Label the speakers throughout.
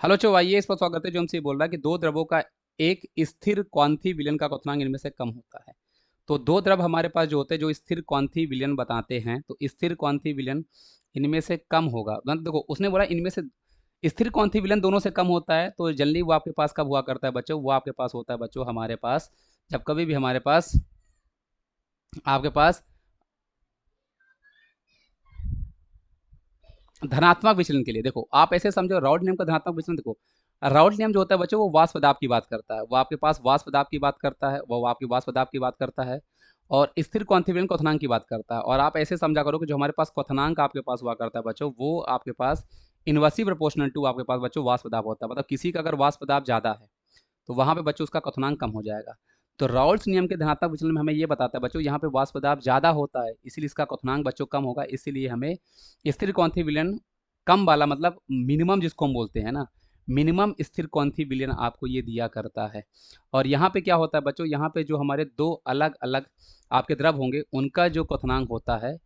Speaker 1: Hello चो आइए इस पर स्वागत है। जो हमसे बोल रहा है कि दो द्रवों का एक स्थिर क्वांथी विलयन का क्वथनांक इनमें से कम होता है। तो दो द्रव हमारे पास जो होते हैं जो स्थिर क्वांथी विलयन बताते हैं, तो स्थिर क्वांथी विलयन इनमें से कम होगा। मतलब देखो उसने बोला इनमें से स्थिर क्वांथी विलयन दोनों से कम होता है, तो जनरली वो आपके पास कब हुआ करता है बच्चों? वो आपके पास होता है बच्चों हमारे पास जब कभी भी हमारे पास आपके पास धनात्मक विचलन के लिए। देखो आप ऐसे समझो, राउल्ट नियम का धनात्मक विचलन देखो, राउल्ट नियम जो होता है बच्चों वो वाष्प दाब की बात करता है, वो आपके पास वाष्प दाब की बात करता है, वो आपकी वाष्प दाब की बात करता है, और स्थिर क्वांटम विलयन क्वथनांक की बात करता है। और आप ऐसे समझा करो कि जो हमारे पास क्वथनांक आपके पास हुआ करता है बच्चों, वो आपके पास इनवर्सली प्रोपोर्शनल टू आपके पास बच्चों वाष्प दाब होता है। मतलब किसी का अगर वाष्प दाब ज्यादा है तो वहां पे बच्चों उसका क्वथनांक कम हो जाएगा। तो राउल्ट्स नियम के धनात्मक विचलन में हमें ये बताता है बच्चों, यहाँ पे वाष्प दाब ज्यादा होता है इसीलिए इसका क्वथनांक बच्चों कम होगा। इसीलिए हमें स्थिर क्वांटम विलयन कम वाला, मतलब मिनिमम जिसको हम बोलते हैं ना, मिनिमम स्थिर क्वांटम विलयन आपको ये दिया करता है। और यहाँ पे क्या होता है बच्चों, यहाँ पे जो हमारे दो अलग अलग आपके द्रव होंगे उनका जो क्वथनांक होता है,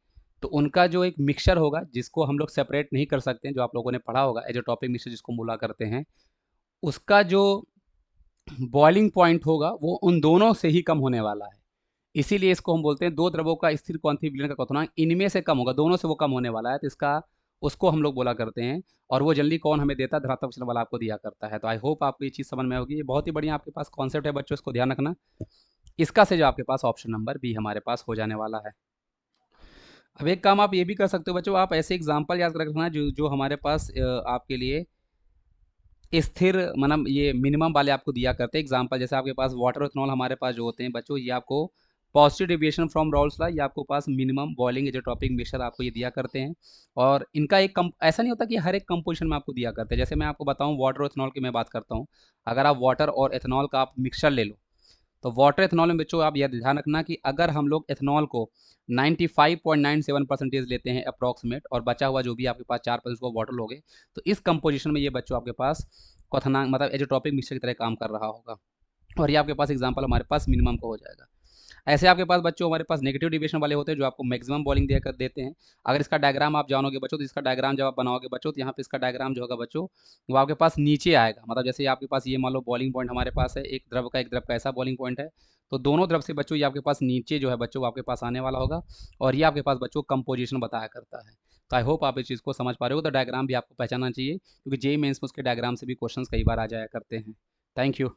Speaker 1: तो उनका जो एक मिक्सचर होगा जिसको हम लोग सेपरेट नहीं कर सकते हैं, जो आप लोगों ने पढ़ा होगा एजोट्रॉपिक मिक्सचर जिसको बोला करते हैं, उसका जो बॉइलिंग पॉइंट होगा वो उन दोनों से ही कम होने वाला है। इसीलिए इसको हम बोलते हैं दो द्रवों का स्थिर क्वांटम विलयन का क्वथनांक इनमें से कम होगा, दोनों से वो कम होने वाला है, तो इसका उसको हम लोग बोला करते हैं। और वो जनरली कौन हमें देता है? धनात्मक विचलन वाला आपको दिया करता है। तो आई होप आपको ये चीज़ समझ में होगी। ये बहुत ही बढ़िया आपके पास कॉन्सेप्ट है बच्चों, इसको ध्यान रखना। इसका से जो आपके पास ऑप्शन नंबर बी हमारे पास हो जाने वाला है। अब एक काम आप ये भी कर सकते हो बच्चों, आप ऐसे एग्जाम्पल याद रखना जो जो हमारे पास आपके लिए स्थिर, मतलब ये मिनिमम वाले आपको दिया करते हैं। एग्जांपल जैसे आपके पास वाटर इथनॉल हमारे पास जो होते हैं बच्चों, ये आपको positive deviation from Raoult's law, ये आपको पास मिनिमम बॉइलिंग एजेट्रोपिक मिक्सचर आपको ये दिया करते हैं। और इनका एक ऐसा नहीं होता कि हर एक कंपोजिशन में आपको दिया करते हैं। जैसे मैं आपको बताऊं वाटर और इथनॉल की मैं बात करता हूं, अगर आप वाटर और इथनॉल का आप मिक्सचर ले लो, तो वाटर एथनॉल में बच्चों आप यह ध्यान रखना कि अगर हम लोग एथनॉल को 95.97% लेते हैं अप्रॉक्सीमेट, और बचा हुआ जो भी आपके पास 4% को वाटर लोगे, तो इस कंपोजिशन में ये बच्चों आपके पास क्वथनांक मतलब एजोट्रॉपिक मिक्सचर की तरह काम कर रहा होगा। और ये आपके पास एग्जाम्पल हमारे पास मिनिमम का हो जाएगा। ऐसे आपके पास बच्चों हमारे पास नेगेटिव डेविएशन वाले होते हैं जो आपको मैक्सिमम बॉलिंग देकर देते हैं। अगर इसका डायग्राम आप जानोगे बच्चों, तो इसका डायग्राम जब आप बनाओगे बच्चों, तो यहाँ पे इसका डायग्राम जो होगा बच्चों वो आपके पास नीचे आएगा। मतलब जैसे आपके पास ये मान लो बॉलिंग पॉइंट हमारे पास है, एक द्रव का ऐसा बॉलिंग पॉइंट है, तो दोनों द्रव से बच्चों ये आपके पास नीचे जो है बच्चों आपके पास आने वाला होगा। और ये आपके पास बच्चों कंपोजिशन बताया करता है। तो आई होप आप इस चीज़ को समझ पा रहे हो। तो डायग्राम भी आपको पहचानना चाहिए, क्योंकि जेई मेंस में उसके डायग्राम से भी क्वेश्चंस कई बार आ जाया करते हैं। Thank you.